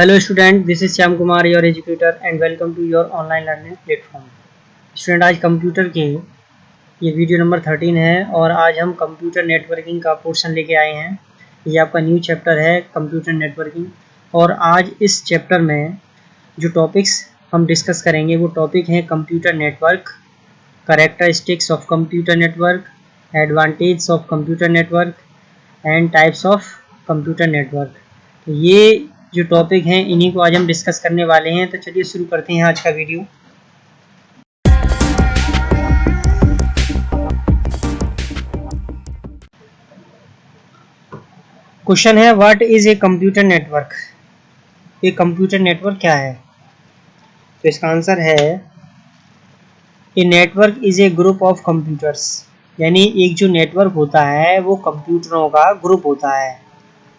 Hello student, this is Shyam Kumar your educator and welcome to your online learning platform। Student आज computer के ये video number 13 है और आज हम कंप्यूटर नेटवर्किंग का पोर्शन लेके आए हैं। ये आपका न्यू चैप्टर है कंप्यूटर नेटवर्किंग और आज इस चैप्टर में जो टॉपिक्स हम डिस्कस करेंगे वो टॉपिक हैं computer network, characteristics of computer network, advantage of computer network and types of computer network. तो ये जो टॉपिक हैं इन्हीं को आज हम डिस्कस करने वाले हैं। तो चलिए शुरू करते हैं आज का वीडियो। क्वेश्चन है what is a computer network. ये कंप्यूटर नेटवर्क क्या है? तो इसका आंसर है a network is a group of computers, यानी एक जो नेटवर्क होता है वो कंप्यूटरों का ग्रुप होता है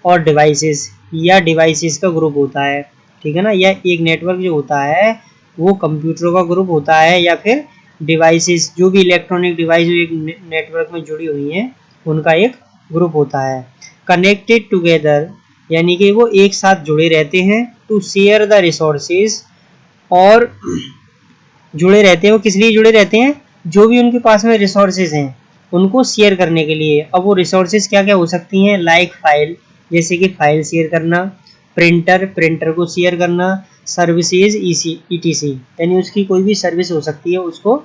और डिवाइसेस या डिवाइसेस का ग्रुप होता है, ठीक है ना। या एक नेटवर्क जो होता है वो कंप्यूटरों का ग्रुप होता है या फिर डिवाइसेस, जो भी इलेक्ट्रॉनिक डिवाइस जो एक नेटवर्क में जुड़ी हुई हैं उनका एक ग्रुप होता है। कनेक्टेड टुगेदर, यानी कि वो एक साथ जुड़े रहते हैं। टू शेयर द रिसोर्सेज, और जुड़े रहते हैं वो किस लिए जुड़े रहते हैं? जो भी उनके पास में रिसोर्सेज हैं उनको शेयर करने के लिए। अब वो रिसोर्सेज क्या क्या हो सकती हैं? लाइक फाइल, जैसे कि फाइल शेयर करना, प्रिंटर को शेयर करना, सर्विसेज ETC, यानी उसकी कोई भी सर्विस हो सकती है उसको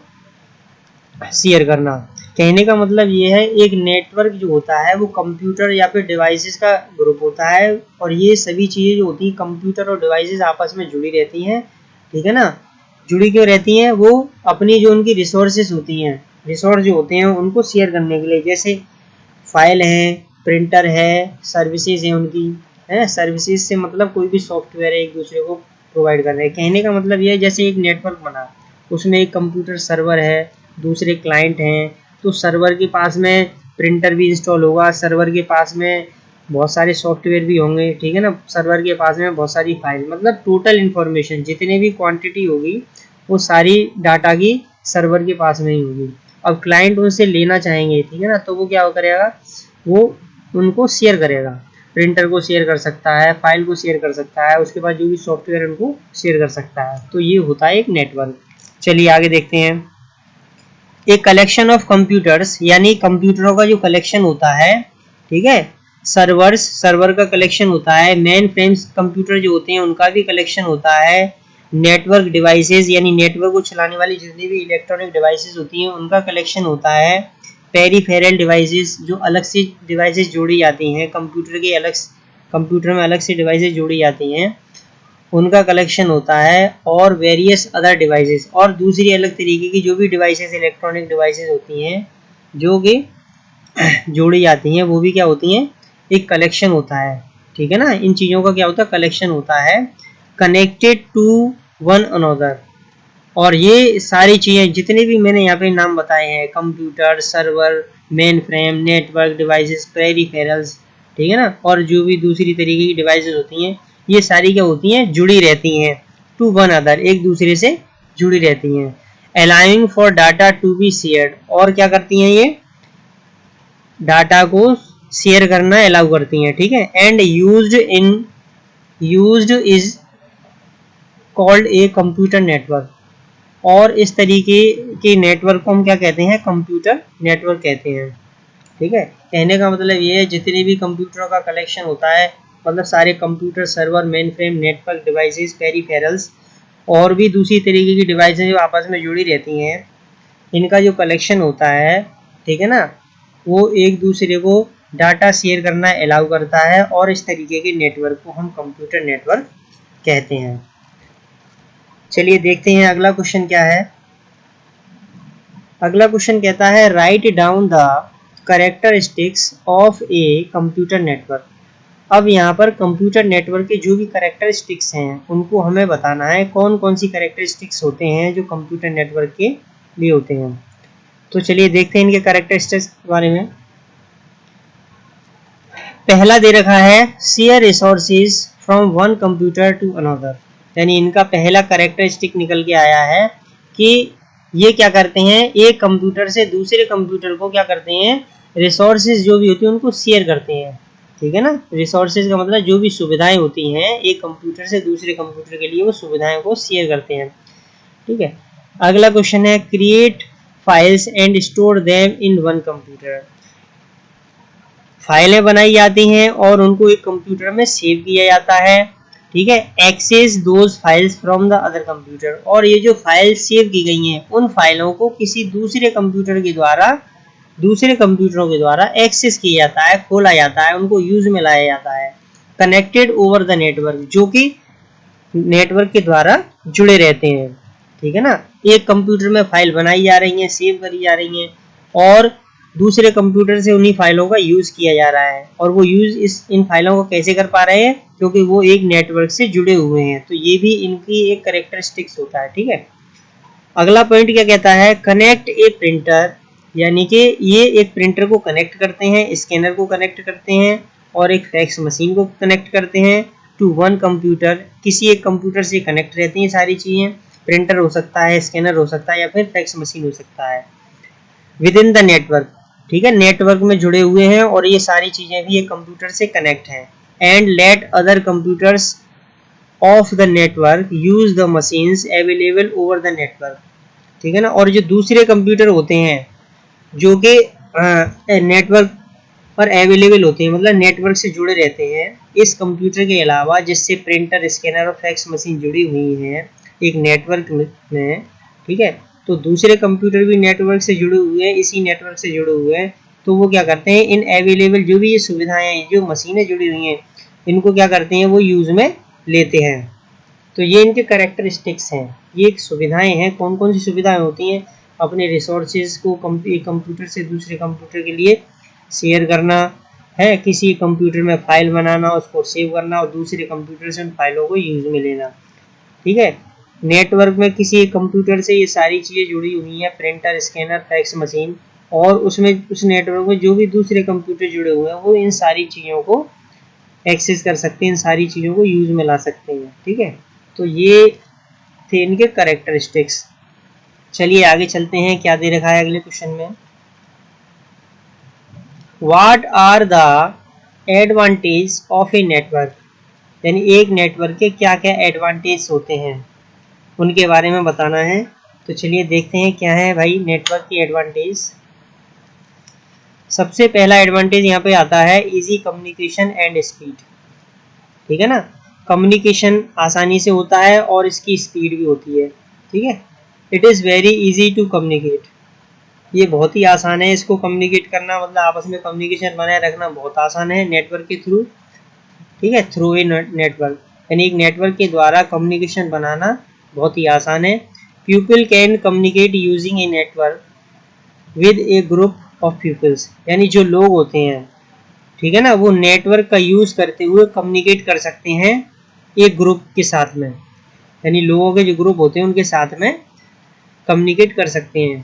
शेयर करना। कहने का मतलब ये है एक नेटवर्क जो होता है वो कंप्यूटर या फिर डिवाइसेस का ग्रुप होता है और ये सभी चीज़ें जो होती हैं कंप्यूटर और डिवाइसेस आपस में जुड़ी रहती हैं, ठीक है ना। जुड़ी क्यों रहती हैं? वो अपनी जो उनकी रिसोर्सेज होती हैं, रिसोर्स जो होते हैं उनको शेयर करने के लिए, जैसे फाइल है, प्रिंटर है, सर्विसेज है उनकी, है। सर्विसेज से मतलब कोई भी सॉफ्टवेयर है एक दूसरे को प्रोवाइड कर रहे हैं। कहने का मतलब ये है जैसे एक नेटवर्क बना, उसमें एक कंप्यूटर सर्वर है, दूसरे क्लाइंट हैं, तो सर्वर के पास में प्रिंटर भी इंस्टॉल होगा, सर्वर के पास में बहुत सारे सॉफ्टवेयर भी होंगे, ठीक है ना। सर्वर के पास में बहुत सारी फाइल, मतलब टोटल इन्फॉर्मेशन जितने भी क्वांटिटी होगी वो सारी डाटा की सर्वर के पास में ही होगी। अब क्लाइंट उनसे लेना चाहेंगे, ठीक है ना, तो वो क्या करेगा? वो उनको शेयर करेगा, प्रिंटर को शेयर कर सकता है, फाइल को शेयर कर सकता है, उसके बाद जो भी सॉफ्टवेयर है उनको शेयर कर सकता है। तो ये होता है एक नेटवर्क। चलिए आगे देखते हैं। एक कलेक्शन ऑफ कंप्यूटर्स, यानी कंप्यूटरों का जो कलेक्शन होता है, ठीक है। सर्वर का कलेक्शन होता है। मेन फ्रेम्स कंप्यूटर जो होते हैं उनका भी कलेक्शन होता है। नेटवर्क डिवाइसेस, यानी नेटवर्क को चलाने वाली जितनी भी इलेक्ट्रॉनिक डिवाइसेस होती हैं उनका कलेक्शन होता है। पेरिफेरल डिवाइसेस, जो अलग से डिवाइसेस जोड़ी जाती हैं कंप्यूटर में अलग से डिवाइसेस जोड़ी जाती हैं उनका कलेक्शन होता है। और वेरियस अदर डिवाइसेस, और दूसरी अलग तरीके की जो भी डिवाइसेस इलेक्ट्रॉनिक डिवाइसेस होती हैं जो कि जोड़ी जाती हैं वो भी क्या होती हैं? एक कलेक्शन होता है, ठीक है ना। इन चीज़ों का क्या होता है? कलेक्शन होता है। कनेक्टेड टू वन अनदर, और ये सारी चीज़ें जितने भी मैंने यहाँ पे नाम बताए हैं, computer, server, main frame, network devices, peripherals, ठीक है ना, और जो भी दूसरी तरीके की डिवाइसेस होती हैं ये सारी क्या होती हैं? जुड़ी रहती हैं टू वन अदर, एक दूसरे से जुड़ी रहती हैं। Allowing for data to be shared, और क्या करती हैं? ये डाटा को शेयर करना अलाउ करती हैं, ठीक है। And used is called a computer network, और इस तरीके के नेटवर्क को हम क्या कहते हैं? कंप्यूटर नेटवर्क कहते हैं, ठीक है। कहने का मतलब ये है जितने भी कंप्यूटरों का कलेक्शन होता है, मतलब सारे computer, server, main frame, network devices, peripherals और भी दूसरी तरीके की डिवाइसेस जो आपस में जुड़ी रहती हैं, इनका जो कलेक्शन होता है, ठीक है ना, वो एक दूसरे को डाटा शेयर करना अलाउ करता है और इस तरीके के नेटवर्क को हम कंप्यूटर नेटवर्क कहते हैं। चलिए देखते हैं अगला क्वेश्चन क्या है। अगला क्वेश्चन कहता है write down the characteristics of A computer network. अब यहाँ पर कंप्यूटर नेटवर्क के जो भी कैरेक्टरिस्टिक्स हैं उनको हमें बताना है। कौन कौन सी कैरेक्टरिस्टिक्स होते हैं जो कंप्यूटर नेटवर्क के लिए होते हैं। तो चलिए देखते हैं इनके कैरेक्टरिस्टिक्स के बारे में। पहला दे रखा है share resources from one computer to another, यानी इनका पहला कैरेक्टरिस्टिक निकल के आया है कि ये क्या करते हैं? एक कंप्यूटर से दूसरे कंप्यूटर को क्या करते हैं? रिसोर्सेज जो भी होती हैं उनको शेयर करते हैं, ठीक है ना। रिसोर्सेज का मतलब जो भी सुविधाएं होती हैं एक कंप्यूटर से दूसरे कंप्यूटर के लिए, वो सुविधाएं को शेयर करते हैं। ठीक है। अगला क्वेश्चन है create files and store them in one computer. फाइलें बनाई जाती हैं और उनको एक कंप्यूटर में सेव किया जाता है। ठीक है। Access those files from the other computer, और ये जो फाइल सेव की गई हैं उन फाइलों को किसी दूसरे कंप्यूटर के द्वारा, दूसरे कंप्यूटरों के द्वारा एक्सेस किया जाता है, खोला जाता है, उनको यूज में लाया जाता है। कनेक्टेड ओवर द नेटवर्क, जो कि नेटवर्क के द्वारा जुड़े रहते हैं। ठीक है ना। एक कंप्यूटर में फाइल बनाई जा रही है, सेव करी जा रही है, और दूसरे कंप्यूटर से उन्हीं फाइलों का यूज किया जा रहा है। और वो यूज इन फाइलों को कैसे कर पा रहे हैं, क्योंकि वो एक नेटवर्क से जुड़े हुए हैं। तो ये भी इनकी एक कैरेक्टरिस्टिक्स होता है। ठीक है। अगला पॉइंट क्या कहता है, कनेक्ट ए प्रिंटर, यानी कि ये एक प्रिंटर को कनेक्ट करते हैं, स्कैनर को कनेक्ट करते हैं, और एक फैक्स मशीन को कनेक्ट करते हैं टू वन कंप्यूटर। किसी एक कंप्यूटर से कनेक्ट रहती हैं सारी चीज़ें। प्रिंटर हो सकता है, स्कैनर हो सकता है, या फिर फैक्स मशीन हो सकता है। विद इन द नेटवर्क, ठीक है, नेटवर्क में जुड़े हुए हैं, और ये सारी चीज़ें भी एक कंप्यूटर से कनेक्ट हैं। And let other computers of the network use the machines available over the network. ठीक है ना। और जो दूसरे कंप्यूटर होते हैं जो कि नेटवर्क पर अवेलेबल होते हैं, मतलब नेटवर्क से जुड़े रहते हैं, इस कंप्यूटर के अलावा जिससे प्रिंटर, स्कैनर और फैक्स मशीन जुड़ी हुई हैं एक नेटवर्क में। ठीक है। तो दूसरे कंप्यूटर भी नेटवर्क से जुड़े हुए हैं, इसी नेटवर्क से जुड़े हुए हैं। तो वो क्या करते हैं, इन अवेलेबल जो भी ये सुविधाएं हैं, जो मशीनें जुड़ी हुई हैं, इनको क्या करते हैं, वो यूज में लेते हैं। तो ये इनके कैरेक्टरिस्टिक्स हैं। ये सुविधाएं हैं। कौन कौन सी सुविधाएं होती हैं, अपने रिसोर्सेज को एक कंप्यूटर से दूसरे कंप्यूटर के लिए शेयर करना है, किसी कंप्यूटर में फाइल बनाना, उसको सेव करना, और दूसरे कंप्यूटर से उन फाइलों को यूज में लेना। ठीक है। नेटवर्क में किसी एक कंप्यूटर से ये सारी चीज़ें जुड़ी हुई हैं, प्रिंटर, स्कैनर, फैक्स मशीन, और उसमें उस नेटवर्क में जो भी दूसरे कंप्यूटर जुड़े हुए हैं वो इन सारी चीज़ों को एक्सेस कर सकते हैं, इन सारी चीज़ों को यूज में ला सकते हैं। ठीक है। तो ये थे इनके कैरेक्टरिस्टिक्स। चलिए आगे चलते हैं, क्या दे रखा है अगले क्वेश्चन में। What are the advantage of a network, यानी एक नेटवर्क के क्या क्या एडवांटेज होते हैं उनके बारे में बताना है। तो चलिए देखते हैं क्या है भाई नेटवर्क की एडवांटेज। सबसे पहला एडवांटेज यहाँ पे आता है इजी कम्युनिकेशन एंड स्पीड। ठीक है ना। कम्युनिकेशन आसानी से होता है और इसकी स्पीड भी होती है। ठीक है। It is very easy to communicate, ये बहुत ही आसान है इसको कम्युनिकेट करना, मतलब आपस में कम्युनिकेशन बनाए रखना बहुत आसान है नेटवर्क के थ्रू। ठीक है। थ्रू ए नेटवर्क, यानी एक नेटवर्क के द्वारा कम्युनिकेशन बनाना बहुत ही आसान है। People can communicate using a network with a group of peoples, यानी जो लोग होते हैं, ठीक है ना, वो नेटवर्क का यूज करते हुए कम्युनिकेट कर सकते हैं एक ग्रुप के साथ में, यानी लोगों के जो ग्रुप होते हैं उनके साथ में कम्युनिकेट कर सकते हैं।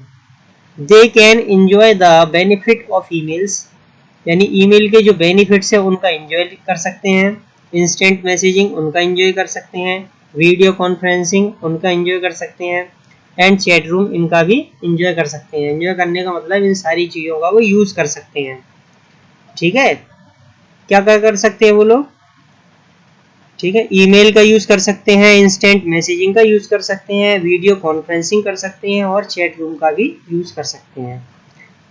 They can enjoy the benefit of emails, यानी ईमेल के जो बेनिफिट्स हैं उनका इंजॉय कर सकते हैं। इंस्टेंट मैसेजिंग उनका इंजॉय कर सकते हैं। वीडियो कॉन्फ्रेंसिंग उनका इंजॉय कर सकते हैं। एंड चैट रूम इनका भी इंजॉय कर सकते हैं। इंजॉय करने का मतलब इन सारी चीज़ों का वो यूज़ कर सकते हैं। ठीक है। क्या क्या कर सकते हैं वो लोग, ठीक है, ईमेल का यूज़ कर सकते हैं, इंस्टेंट मैसेजिंग का यूज़ कर सकते हैं, वीडियो कॉन्फ्रेंसिंग कर सकते हैं, और चैट रूम का भी यूज़ कर सकते हैं।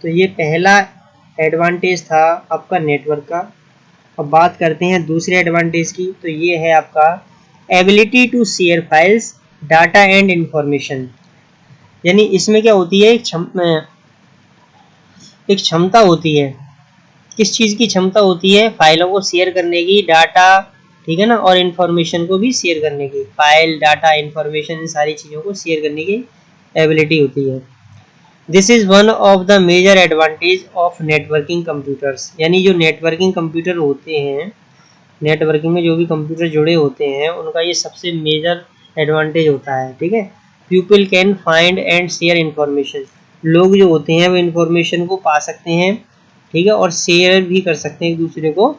तो ये पहला एडवांटेज था आपका नेटवर्क का। अब बात करते हैं दूसरे एडवांटेज की। तो ये है आपका ability to share files, data and information, यानी इसमें क्या होती है, एक क्षमता होती है। किस चीज़ की क्षमता होती है, फाइलों को शेयर करने की, डाटा, ठीक है ना, और इन्फॉर्मेशन को भी शेयर करने की। फाइल, डाटा, इन्फॉर्मेशन, इन सारी चीज़ों को शेयर करने की एबिलिटी होती है। This is one of the major advantage of networking computers, यानी जो नेटवर्किंग कंप्यूटर होते हैं, नेटवर्किंग में जो भी कंप्यूटर जुड़े होते हैं उनका ये सबसे मेजर एडवांटेज होता है। ठीक है। People can find and share information, लोग जो होते हैं वो इन्फॉर्मेशन को पा सकते हैं, ठीक है, और शेयर भी कर सकते हैं, एक दूसरे को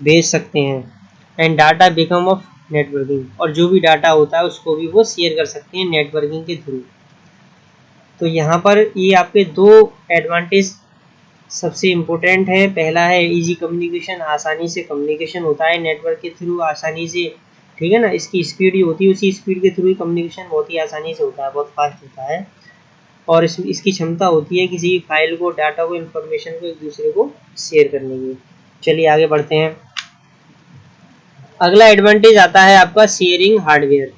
भेज सकते हैं। And data become of networking, और जो भी डाटा होता है उसको भी वो शेयर कर सकते हैं नेटवर्किंग के थ्रू। तो यहाँ पर ये आपके दो एडवांटेज सबसे इम्पोर्टेंट है। पहला है इजी कम्युनिकेशन, आसानी से कम्युनिकेशन होता है नेटवर्क के थ्रू, आसानी से, ठीक है ना। इसकी स्पीड ही होती है, उसी स्पीड के थ्रू ही कम्युनिकेशन बहुत ही आसानी से होता है, बहुत फास्ट होता है। और इसकी क्षमता होती है किसी फाइल को, डाटा को, इन्फॉर्मेशन को एक दूसरे को शेयर करने की। चलिए आगे बढ़ते हैं। अगला एडवांटेज आता है आपका शेयरिंग हार्डवेयर,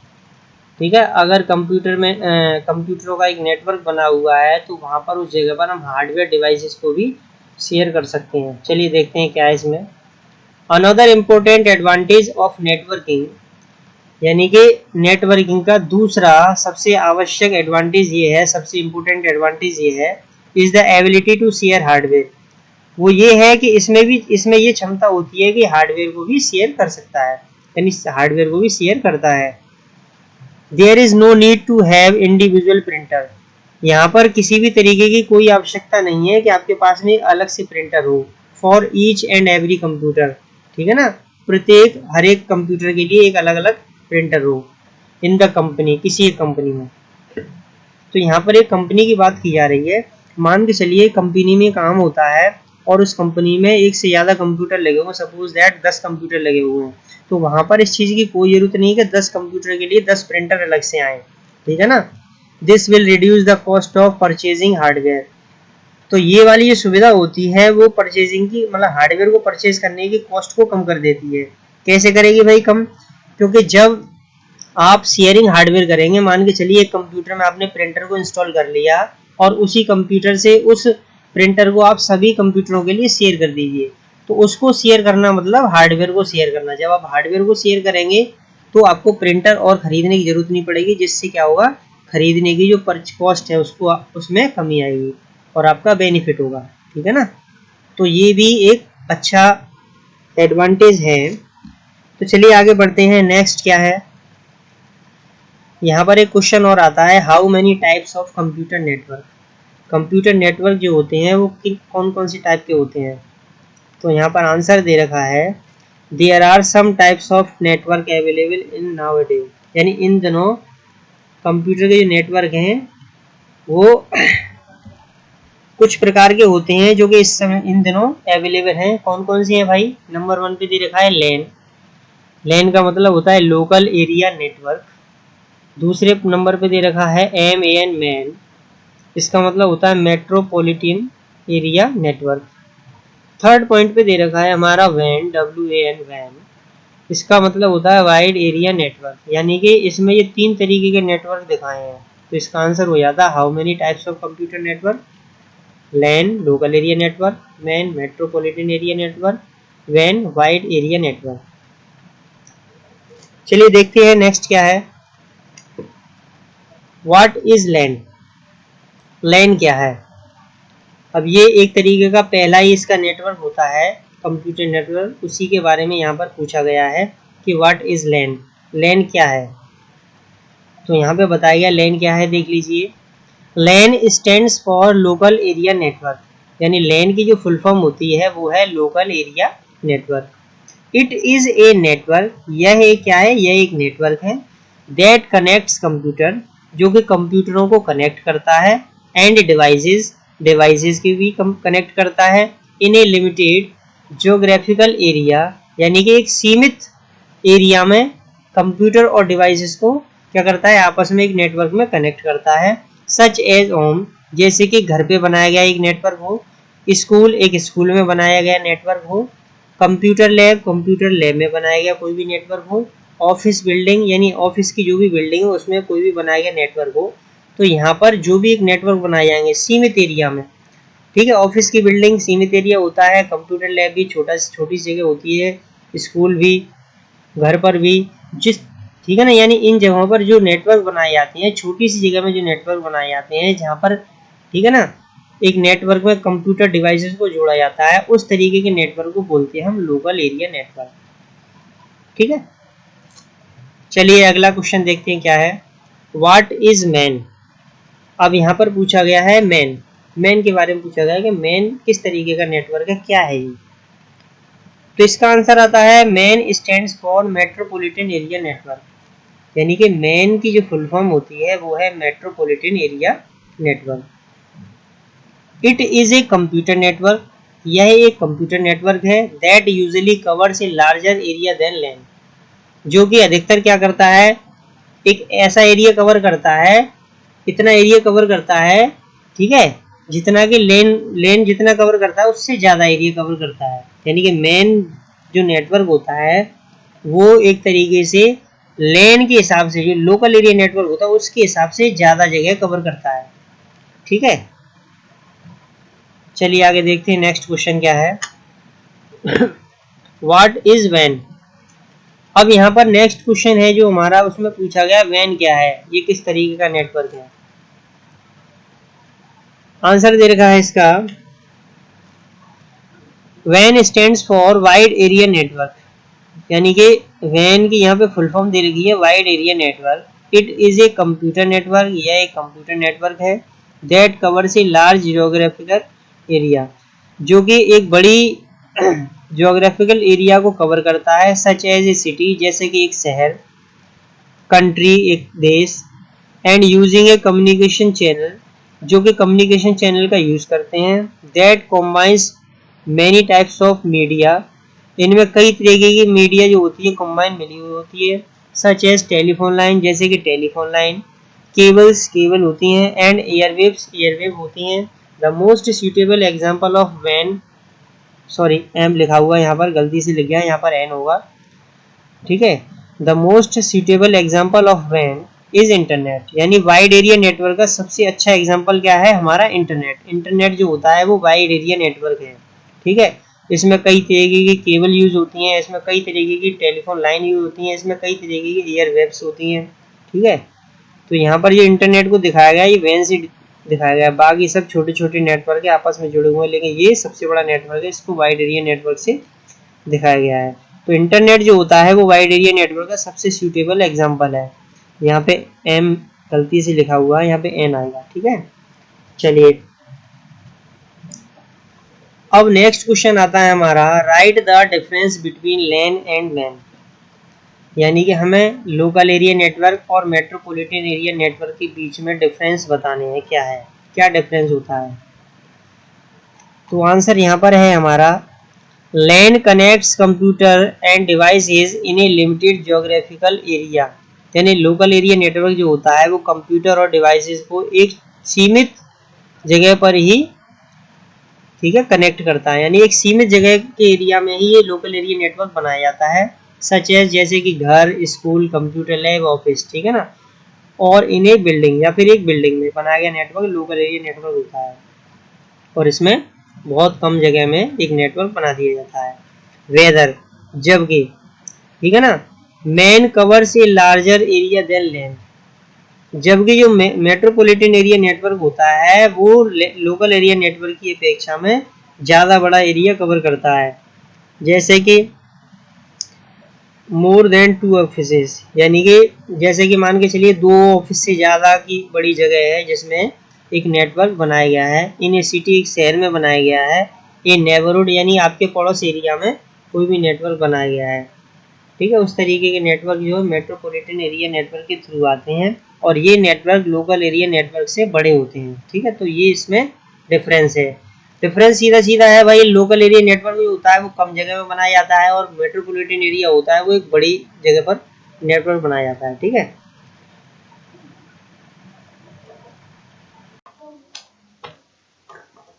ठीक है। अगर कंप्यूटर में कंप्यूटरों का एक नेटवर्क बना हुआ है तो वहाँ पर उस जगह पर हम हार्डवेयर डिवाइसेस को भी शेयर कर सकते हैं। चलिए देखते हैं क्या है इसमें। Another important advantage of networking, यानी कि नेटवर्किंग का दूसरा सबसे आवश्यक एडवांटेज ये है, सबसे इम्पोर्टेंट एडवांटेज ये है, is the ability to share hardware. वो ये है कि इसमें ये क्षमता होती है कि हार्डवेयर को भी शेयर कर सकता है, यानी हार्डवेयर को भी शेयर करता है। There is no need to have individual printer. यहाँ पर किसी भी तरीके की कोई आवश्यकता नहीं है कि आपके पास में अलग से प्रिंटर हो for each and every computer, ठीक है ना। प्रत्येक हर एक कंप्यूटर के लिए एक अलग अलग प्रिंटर हो इन द कंपनी, किसी एक कंपनी में। तो यहाँ पर एक कंपनी की बात की जा रही है। मान के चलिए कंपनी में काम होता है और उस कंपनी में एक से ज़्यादा कंप्यूटर लगे हुए, सपोज दैट 10 कंप्यूटर लगे हुए हैं, तो वहाँ पर इस चीज़ की कोई ज़रूरत नहीं है कि 10 कंप्यूटर के लिए 10 प्रिंटर अलग से आए, ठीक है ना। This will reduce the cost of purchasing hardware. तो ये वाली जो सुविधा होती है वो परचेजिंग की, मतलब हार्डवेयर को परचेज करने की कॉस्ट को कम कर देती है। कैसे करेगी भाई कम? क्योंकि जब आप शेयरिंग हार्डवेयर करेंगे, मान के चलिए एक कंप्यूटर में आपने प्रिंटर को इंस्टॉल कर लिया और उसी कंप्यूटर से उस प्रिंटर को आप सभी कंप्यूटरों के लिए शेयर कर दीजिए, तो उसको शेयर करना मतलब हार्डवेयर को शेयर करना। जब आप हार्डवेयर को शेयर करेंगे तो आपको प्रिंटर और खरीदने की जरूरत नहीं पड़ेगी, जिससे क्या होगा, खरीदने की जो कॉस्ट है उसको उसमें कमी आएगी और आपका बेनिफिट होगा, ठीक है ना। तो ये भी एक अच्छा एडवांटेज है। तो चलिए आगे बढ़ते हैं। नेक्स्ट क्या है, यहाँ पर एक क्वेश्चन और आता है, how many types of computer network. Computer network जो होते हैं वो कौन कौन सी टाइप के होते हैं। तो यहाँ पर आंसर दे रखा है, there are some types of network available in nowadays, यानी इन दिनों कंप्यूटर के जो नेटवर्क हैं वो कुछ प्रकार के होते हैं जो कि इस समय इन दिनों अवेलेबल हैं। कौन कौन सी हैं भाई? नंबर 1 पे दे रखा है लैन। लैन का मतलब होता है लोकल एरिया नेटवर्क। दूसरे नंबर पे दे रखा है MAN मैन, इसका मतलब होता है metropolitan area network. Third point पे दे रखा है हमारा वैन, WAN वैन, इसका मतलब होता है वाइड एरिया नेटवर्क। यानी कि इसमें ये 3 तरीके के नेटवर्क दिखाए हैं, तो इसका आंसर हो जाता है how many types of computer network. LAN local area network, MAN metropolitan area network, वैन वाइड एरिया नेटवर्क। चलिए देखते हैं नेक्स्ट क्या है। व्हाट इज लैन? लैन क्या है? अब ये एक तरीके का पहला ही इसका नेटवर्क होता है, कंप्यूटर नेटवर्क, उसी के बारे में यहाँ पर पूछा गया है कि व्हाट इज लैन, लैन क्या है। तो यहाँ पे बताया गया लैन क्या है, देख लीजिए। LAN stands for local area network, यानी लैन की जो फुल फॉर्म होती है वो है local area network. It is a network, यह एक क्या है, यह एक नेटवर्क है, दैट कनेक्ट्स कंप्यूटर, जो कि कंप्यूटरों को कनेक्ट करता है, एंड डिवाइसेस, डिवाइसेस की भी कनेक्ट करता है, इन ए लिमिटेड ज्योग्राफिकल एरिया, यानी कि एक सीमित एरिया में कंप्यूटर और डिवाइसेस को क्या करता है, आपस में एक नेटवर्क में कनेक्ट करता है। सच एज होम, जैसे कि घर पे बनाया गया एक नेटवर्क हो, स्कूल एक स्कूल में बनाया गया नेटवर्क हो, कंप्यूटर लैब कंप्यूटर लैब में बनाया गया कोई भी नेटवर्क हो, ऑफिस बिल्डिंग यानी ऑफिस की जो भी बिल्डिंग है उसमें कोई भी बनाया गया नेटवर्क हो। तो यहाँ पर जो भी एक नेटवर्क बनाए जाएंगे सीमित एरिया में, ठीक है। ऑफिस की बिल्डिंग सीमित एरिया होता है, कंप्यूटर लैब भी छोटी सी जगह होती है, स्कूल भी, घर पर भी, जिस, ठीक है ना। यानी इन जगहों पर जो नेटवर्क बनाए जाते हैं, छोटी सी जगह में जो नेटवर्क बनाए जाते हैं जहाँ पर, ठीक है ना, एक नेटवर्क में कंप्यूटर डिवाइसेस को जोड़ा जाता है, उस तरीके के नेटवर्क को बोलते हैं हम लोकल एरिया नेटवर्क, ठीक है। चलिए अगला क्वेश्चन देखते हैं क्या है। What is man? अब यहाँ पर पूछा गया है मैन, मैन के बारे में पूछा गया है कि मैन किस तरीके का नेटवर्क है, क्या है ये। तो इसका आंसर आता है man stands for metropolitan area network, यानी कि मैन की जो फुल फॉर्म होती है वो है metropolitan area network. It is a computer network, यह एक कंप्यूटर नेटवर्क है। That usually covers a larger area than LAN, जो कि अधिकतर क्या करता है, एक ऐसा एरिया कवर करता है, इतना एरिया कवर करता है, ठीक है, जितना कि लेन जितना कवर करता है उससे ज़्यादा एरिया कवर करता है। यानी कि मेन जो नेटवर्क होता है वो एक तरीके से लेन के हिसाब से, जो लोकल एरिया नेटवर्क होता है उसके हिसाब से ज़्यादा जगह कवर करता है। ठीक है, चलिए आगे देखते हैं नेक्स्ट क्वेश्चन क्या है। What is when. अब यहाँ पर नेक्स्ट क्वेश्चन है जो हमारा, उसमें पूछा गया वैन क्या है, ये किस तरीके का नेटवर्क है। आंसर दे रखा है इसका, वैन stands for wide area network, यानी कि वैन की यहाँ पे फुल फॉर्म दे रखी है wide area network. It is a computer network, यह एक कंप्यूटर नेटवर्क है। That covers a large geographical area, जो कि एक बड़ी जियोग्राफिकल एरिया को कवर करता है। सच एज ए सिटी, जैसे कि एक शहर, कंट्री एक देश, and using a communication channel, जो कि कम्युनिकेशन चैनल का यूज करते हैं। That combines many types of media, इनमें कई तरीके की मीडिया जो होती है कॉम्बाइन मिली हुई होती है। सच एज टेलीफोन लाइन, जैसे कि टेलीफोन लाइन, केबल्स केबल होती हैं, एंड एयरवेव्स एयरवेव होती हैं। The most suitable example of वैन, सॉरी एम लिखा हुआ है यहाँ पर, गलती से लिख गया, यहाँ पर एन होगा, ठीक है। The most suitable example of वैन इज इंटरनेट, यानी वाइड एरिया नेटवर्क का सबसे अच्छा एग्जाम्पल क्या है, हमारा इंटरनेट। इंटरनेट जो होता है वो वाइड एरिया नेटवर्क है, ठीक है। इसमें कई तरीके की केबल यूज होती हैं, इसमें कई तरीके की टेलीफोन लाइन यूज होती हैं, इसमें कई तरीके की एयर वेव्स होती हैं, ठीक है। तो यहाँ पर जो इंटरनेट को दिखाया गया ये वैन से दिखाया गया, बाकी सब छोटे छोटे नेटवर्क है आपस में जुड़े हुए हैं, लेकिन ये सबसे बड़ा नेटवर्क है, इसको वाइड एरिया नेटवर्क से दिखाया गया है। तो इंटरनेट जो होता है वो वाइड एरिया नेटवर्क का सबसे सूटेबल एग्जाम्पल है। यहाँ पे एम गलती से लिखा हुआ है, यहाँ पे एन आएगा, ठीक है। चलिए अब नेक्स्ट क्वेश्चन आता है हमारा, write the difference between LAN and वैन, यानी कि हमें लोकल एरिया नेटवर्क और मेट्रोपॉलिटन एरिया नेटवर्क के बीच में डिफरेंस बताने हैं, क्या है, क्या डिफरेंस होता है। तो आंसर यहाँ पर है हमारा, LAN connects computer and devices in a limited geographical area, यानी लोकल एरिया नेटवर्क जो होता है वो कंप्यूटर और डिवाइसेस को एक सीमित जगह पर ही, ठीक है, कनेक्ट करता है, यानी एक सीमित जगह के एरिया में ही ये लोकल एरिया नेटवर्क बनाया जाता है। सच है, जैसे कि घर, स्कूल, कंप्यूटर लैब, ऑफिस, ठीक है ना, और इन एक बिल्डिंग या फिर एक बिल्डिंग में बनाया गया नेटवर्क लोकल एरिया नेटवर्क होता है, और इसमें बहुत कम जगह में एक नेटवर्क बना दिया जाता है। वेदर, जबकि, ठीक है ना, MAN covers a larger area than land, जबकि जो मेट्रोपॉलिटन एरिया नेटवर्क होता है वो लोकल एरिया नेटवर्क की अपेक्षा में ज़्यादा बड़ा एरिया कवर करता है। जैसे कि मोर देन 2 ऑफिसेस, यानी कि जैसे कि मान के चलिए 2 ऑफिस से ज़्यादा की बड़ी जगह है जिसमें एक नेटवर्क बनाया गया है। इन ए सिटी, एक शहर में बनाया गया है। ये नेबरहुड, यानी आपके पड़ोस एरिया में कोई भी नेटवर्क बनाया गया है, ठीक है। उस तरीके के नेटवर्क जो है मेट्रोपॉलिटन एरिया नेटवर्क के थ्रू आते हैं, और ये नेटवर्क लोकल एरिया नेटवर्क से बड़े होते हैं, ठीक है। तो ये इसमें डिफरेंस है। डिफरेंस सीधा सीधा है भाई, लोकल एरिया नेटवर्क जो होता है वो कम जगह में बनाया जाता है, और मेट्रोपॉलिटन एरिया होता है वो एक बड़ी जगह पर नेटवर्क बनाया जाता है, ठीक है।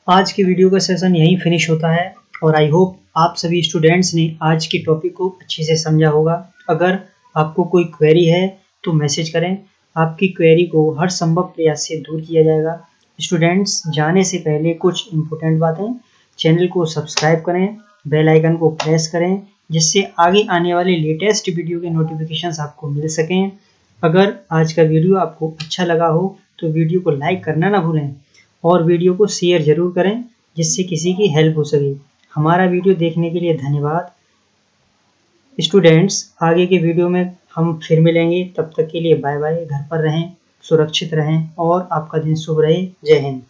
आज की वीडियो का सेशन यहीं फिनिश होता है, और आई होप आप सभी स्टूडेंट्स ने आज के टॉपिक को अच्छे से समझा होगा। अगर आपको कोई क्वेरी है तो मैसेज करें, आपकी क्वेरी को हर संभव प्रयास से दूर किया जाएगा। स्टूडेंट्स, जाने से पहले कुछ इम्पोर्टेंट बातें, चैनल को सब्सक्राइब करें, बेल आइकन को प्रेस करें, जिससे आगे आने वाले लेटेस्ट वीडियो के नोटिफिकेशंस आपको मिल सकें। अगर आज का वीडियो आपको अच्छा लगा हो तो वीडियो को लाइक करना ना भूलें, और वीडियो को शेयर जरूर करें जिससे किसी की हेल्प हो सके। हमारा वीडियो देखने के लिए धन्यवाद। स्टूडेंट्स, आगे के वीडियो में हम फिर मिलेंगे, तब तक के लिए बाय बाय। घर पर रहें, सुरक्षित रहें, और आपका दिन शुभ रहे। जय हिंद।